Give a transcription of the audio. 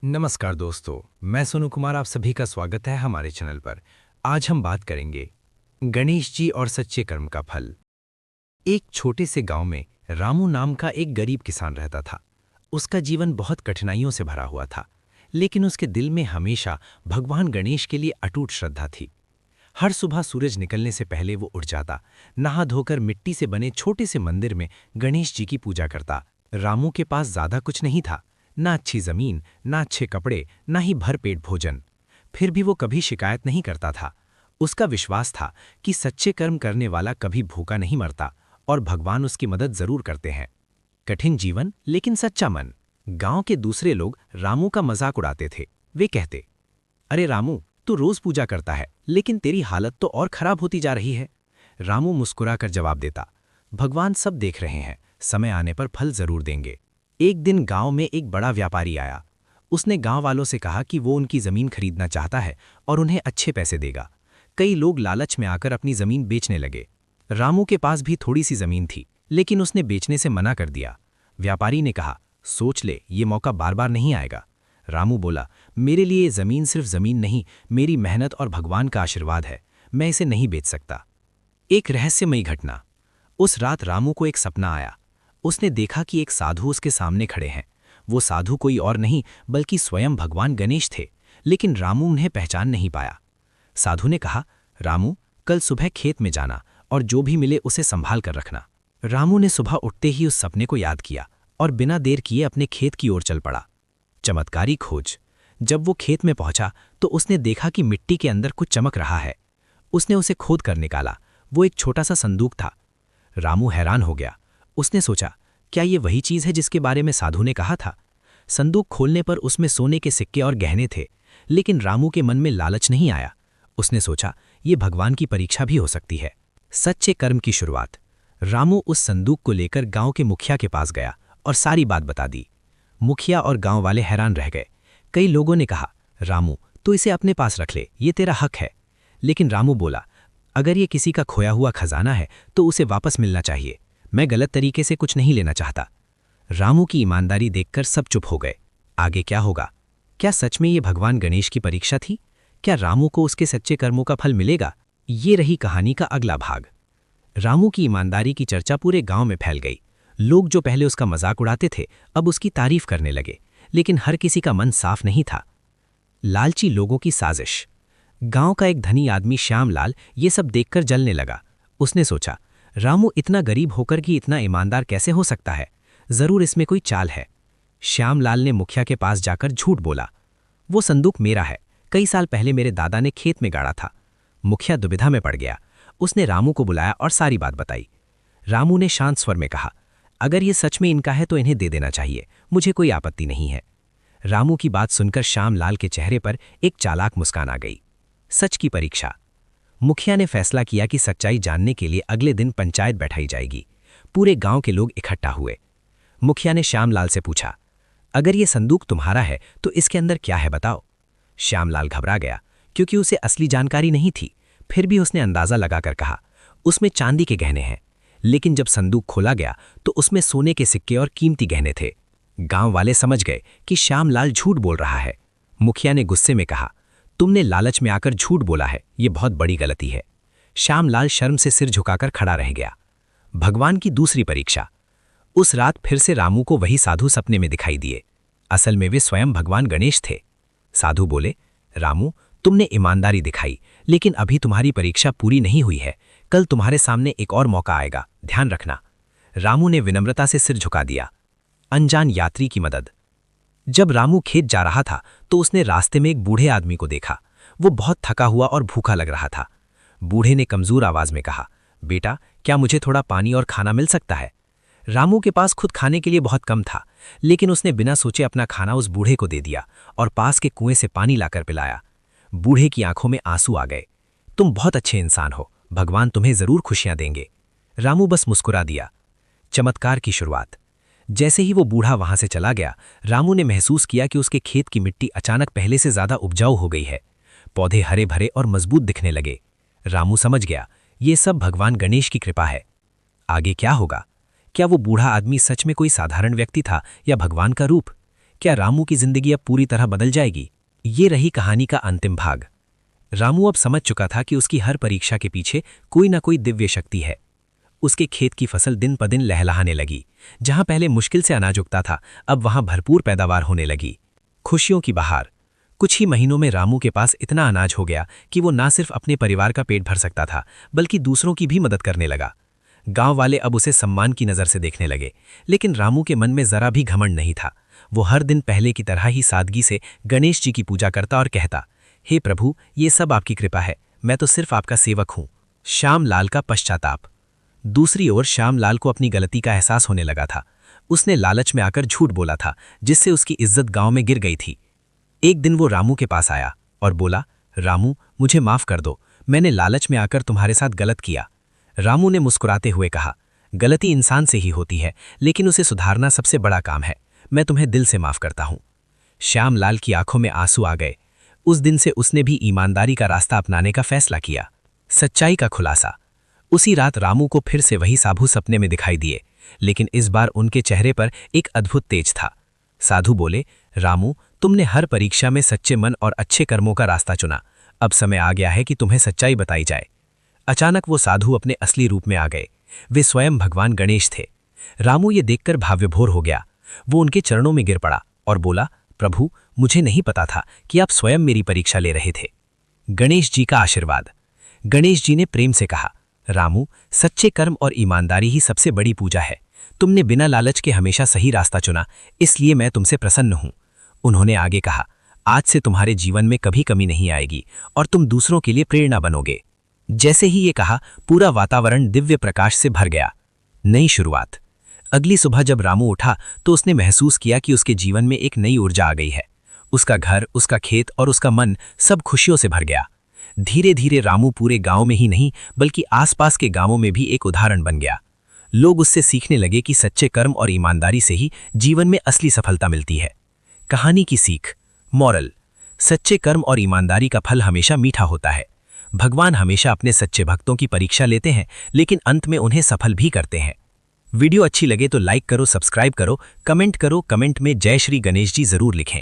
नमस्कार दोस्तों, मैं सोनू कुमार आप सभी का स्वागत है हमारे चैनल पर। आज हम बात करेंगे गणेश जी और सच्चे कर्म का फल। एक छोटे से गांव में रामू नाम का एक गरीब किसान रहता था। उसका जीवन बहुत कठिनाइयों से भरा हुआ था, लेकिन उसके दिल में हमेशा भगवान गणेश के लिए अटूट श्रद्धा थी। हर सुबह सूरज निकलने से पहले वो उठ जाता, नहा धोकर मिट्टी से बने छोटे से मंदिर में गणेश जी की पूजा करता। रामू के पास ज्यादा कुछ नहीं था, ना अच्छी जमीन, ना अच्छे कपड़े, ना ही भरपेट भोजन। फिर भी वो कभी शिकायत नहीं करता था। उसका विश्वास था कि सच्चे कर्म करने वाला कभी भूखा नहीं मरता और भगवान उसकी मदद जरूर करते हैं। कठिन जीवन लेकिन सच्चा मन। गांव के दूसरे लोग रामू का मजाक उड़ाते थे। वे कहते, अरे रामू, तू रोज पूजा करता है, लेकिन तेरी हालत तो और खराब होती जा रही है। रामू मुस्कुराकर जवाब देता, भगवान सब देख रहे हैं, समय आने पर फल जरूर देंगे। एक दिन गांव में एक बड़ा व्यापारी आया। उसने गांव वालों से कहा कि वो उनकी जमीन खरीदना चाहता है और उन्हें अच्छे पैसे देगा। कई लोग लालच में आकर अपनी जमीन बेचने लगे। रामू के पास भी थोड़ी सी जमीन थी, लेकिन उसने बेचने से मना कर दिया। व्यापारी ने कहा, सोच ले, ये मौका बार बार नहीं आएगा। रामू बोला, मेरे लिए ये जमीन सिर्फ जमीन नहीं, मेरी मेहनत और भगवान का आशीर्वाद है। मैं इसे नहीं बेच सकता। एक रहस्यमयी घटना। उस रात रामू को एक सपना आया। उसने देखा कि एक साधु उसके सामने खड़े हैं। वो साधु कोई और नहीं बल्कि स्वयं भगवान गणेश थे, लेकिन रामू उन्हें पहचान नहीं पाया। साधु ने कहा, रामू, कल सुबह खेत में जाना और जो भी मिले उसे संभाल कर रखना। रामू ने सुबह उठते ही उस सपने को याद किया और बिना देर किए अपने खेत की ओर चल पड़ा। चमत्कारी खोज। जब वो खेत में पहुंचा तो उसने देखा कि मिट्टी के अंदर कुछ चमक रहा है। उसने उसे खोद कर निकाला। वो एक छोटा सा संदूक था। रामू हैरान हो गया। उसने सोचा, क्या ये वही चीज है जिसके बारे में साधु ने कहा था? संदूक खोलने पर उसमें सोने के सिक्के और गहने थे, लेकिन रामू के मन में लालच नहीं आया। उसने सोचा, ये भगवान की परीक्षा भी हो सकती है। सच्चे कर्म की शुरुआत। रामू उस संदूक को लेकर गांव के मुखिया के पास गया और सारी बात बता दी। मुखिया और गांव वाले हैरान रह गए। कई लोगों ने कहा, रामू, तो इसे अपने पास रख ले, ये तेरा हक है। लेकिन रामू बोला, अगर ये किसी का खोया हुआ खजाना है तो उसे वापस मिलना चाहिए। मैं गलत तरीके से कुछ नहीं लेना चाहता। रामू की ईमानदारी देखकर सब चुप हो गए। आगे क्या होगा? क्या सच में ये भगवान गणेश की परीक्षा थी? क्या रामू को उसके सच्चे कर्मों का फल मिलेगा? ये रही कहानी का अगला भाग। रामू की ईमानदारी की चर्चा पूरे गांव में फैल गई। लोग जो पहले उसका मजाक उड़ाते थे, अब उसकी तारीफ करने लगे, लेकिन हर किसी का मन साफ नहीं था। लालची लोगों की साजिश। गांव का एक धनी आदमी श्यामलाल ये सब देखकर जलने लगा। उसने सोचा, रामू इतना गरीब होकर कि इतना ईमानदार कैसे हो सकता है? जरूर इसमें कोई चाल है। श्यामलाल ने मुखिया के पास जाकर झूठ बोला, वो संदूक मेरा है, कई साल पहले मेरे दादा ने खेत में गाड़ा था। मुखिया दुविधा में पड़ गया। उसने रामू को बुलाया और सारी बात बताई। रामू ने शांत स्वर में कहा, अगर ये सच में इनका है तो इन्हें दे देना चाहिए, मुझे कोई आपत्ति नहीं है। रामू की बात सुनकर श्यामलाल के चेहरे पर एक चालाक मुस्कान आ गई। सच की परीक्षा। मुखिया ने फैसला किया कि सच्चाई जानने के लिए अगले दिन पंचायत बैठाई जाएगी। पूरे गांव के लोग इकट्ठा हुए। मुखिया ने श्यामलाल से पूछा, अगर ये संदूक तुम्हारा है तो इसके अंदर क्या है बताओ। श्यामलाल घबरा गया, क्योंकि उसे असली जानकारी नहीं थी। फिर भी उसने अंदाजा लगाकर कहा, उसमें चांदी के गहने हैं। लेकिन जब संदूक खोला गया तो उसमें सोने के सिक्के और कीमती गहने थे। गांव वाले समझ गए कि श्यामलाल झूठ बोल रहा है। मुखिया ने गुस्से में कहा, तुमने लालच में आकर झूठ बोला है, ये बहुत बड़ी गलती है। श्यामलाल शर्म से सिर झुकाकर खड़ा रह गया। भगवान की दूसरी परीक्षा। उस रात फिर से रामू को वही साधु सपने में दिखाई दिए। असल में वे स्वयं भगवान गणेश थे। साधु बोले, रामू, तुमने ईमानदारी दिखाई, लेकिन अभी तुम्हारी परीक्षा पूरी नहीं हुई है। कल तुम्हारे सामने एक और मौका आएगा, ध्यान रखना। रामू ने विनम्रता से सिर झुका दिया। अनजान यात्री की मदद। जब रामू खेत जा रहा था तो उसने रास्ते में एक बूढ़े आदमी को देखा। वो बहुत थका हुआ और भूखा लग रहा था। बूढ़े ने कमजोर आवाज में कहा, बेटा, क्या मुझे थोड़ा पानी और खाना मिल सकता है? रामू के पास खुद खाने के लिए बहुत कम था, लेकिन उसने बिना सोचे अपना खाना उस बूढ़े को दे दिया और पास के कुएं से पानी लाकर पिलाया। बूढ़े की आंखों में आंसू आ गए। तुम बहुत अच्छे इंसान हो, भगवान तुम्हें जरूर खुशियां देंगे। रामू बस मुस्कुरा दिया। चमत्कार की शुरुआत। जैसे ही वो बूढ़ा वहां से चला गया, रामू ने महसूस किया कि उसके खेत की मिट्टी अचानक पहले से ज्यादा उपजाऊ हो गई है। पौधे हरे भरे और मजबूत दिखने लगे। रामू समझ गया, ये सब भगवान गणेश की कृपा है। आगे क्या होगा? क्या वो बूढ़ा आदमी सच में कोई साधारण व्यक्ति था या भगवान का रूप? क्या रामू की जिंदगी अब पूरी तरह बदल जाएगी? ये रही कहानी का अंतिम भाग। रामू अब समझ चुका था कि उसकी हर परीक्षा के पीछे कोई ना कोई दिव्य शक्ति है। उसके खेत की फसल दिन प दिन लहलहाने लगी। जहां पहले मुश्किल से अनाज उगता था, अब वहां भरपूर पैदावार होने लगी। खुशियों की बहार। कुछ ही महीनों में रामू के पास इतना अनाज हो गया कि वो ना सिर्फ अपने परिवार का पेट भर सकता था, बल्कि दूसरों की भी मदद करने लगा। गांव वाले अब उसे सम्मान की नज़र से देखने लगे, लेकिन रामू के मन में जरा भी घमंड नहीं था। वो हर दिन पहले की तरह ही सादगी से गणेश जी की पूजा करता और कहता, हे प्रभु, ये सब आपकी कृपा है, मैं तो सिर्फ आपका सेवक हूं। श्याम लाल का पश्चाताप। दूसरी ओर श्याम लाल को अपनी गलती का एहसास होने लगा था। उसने लालच में आकर झूठ बोला था, जिससे उसकी इज्जत गांव में गिर गई थी। एक दिन वो रामू के पास आया और बोला, रामू, मुझे माफ कर दो, मैंने लालच में आकर तुम्हारे साथ गलत किया। रामू ने मुस्कुराते हुए कहा, गलती इंसान से ही होती है, लेकिन उसे सुधारना सबसे बड़ा काम है। मैं तुम्हें दिल से माफ करता हूं। श्याम लाल की आंखों में आंसू आ गए। उस दिन से उसने भी ईमानदारी का रास्ता अपनाने का फैसला किया। सच्चाई का खुलासा। उसी रात रामू को फिर से वही साधु सपने में दिखाई दिए, लेकिन इस बार उनके चेहरे पर एक अद्भुत तेज था। साधु बोले, रामू, तुमने हर परीक्षा में सच्चे मन और अच्छे कर्मों का रास्ता चुना। अब समय आ गया है कि तुम्हें सच्चाई बताई जाए। अचानक वो साधु अपने असली रूप में आ गए। वे स्वयं भगवान गणेश थे। रामू ये देखकर भाव्यभोर हो गया। वो उनके चरणों में गिर पड़ा और बोला, प्रभु, मुझे नहीं पता था कि आप स्वयं मेरी परीक्षा ले रहे थे। गणेश जी का आशीर्वाद। गणेश जी ने प्रेम से कहा, रामू, सच्चे कर्म और ईमानदारी ही सबसे बड़ी पूजा है। तुमने बिना लालच के हमेशा सही रास्ता चुना, इसलिए मैं तुमसे प्रसन्न हूं। उन्होंने आगे कहा, आज से तुम्हारे जीवन में कभी कमी नहीं आएगी और तुम दूसरों के लिए प्रेरणा बनोगे। जैसे ही ये कहा, पूरा वातावरण दिव्य प्रकाश से भर गया। नई शुरुआत। अगली सुबह जब रामू उठा तो उसने महसूस किया कि उसके जीवन में एक नई ऊर्जा आ गई है। उसका घर, उसका खेत और उसका मन सब खुशियों से भर गया। धीरे धीरे रामू पूरे गांव में ही नहीं, बल्कि आसपास के गांवों में भी एक उदाहरण बन गया। लोग उससे सीखने लगे कि सच्चे कर्म और ईमानदारी से ही जीवन में असली सफलता मिलती है। कहानी की सीख। मॉरल। सच्चे कर्म और ईमानदारी का फल हमेशा मीठा होता है। भगवान हमेशा अपने सच्चे भक्तों की परीक्षा लेते हैं, लेकिन अंत में उन्हें सफल भी करते हैं। वीडियो अच्छी लगे तो लाइक करो, सब्सक्राइब करो, कमेंट करो। कमेंट में जय श्री गणेश जी जरूर लिखें।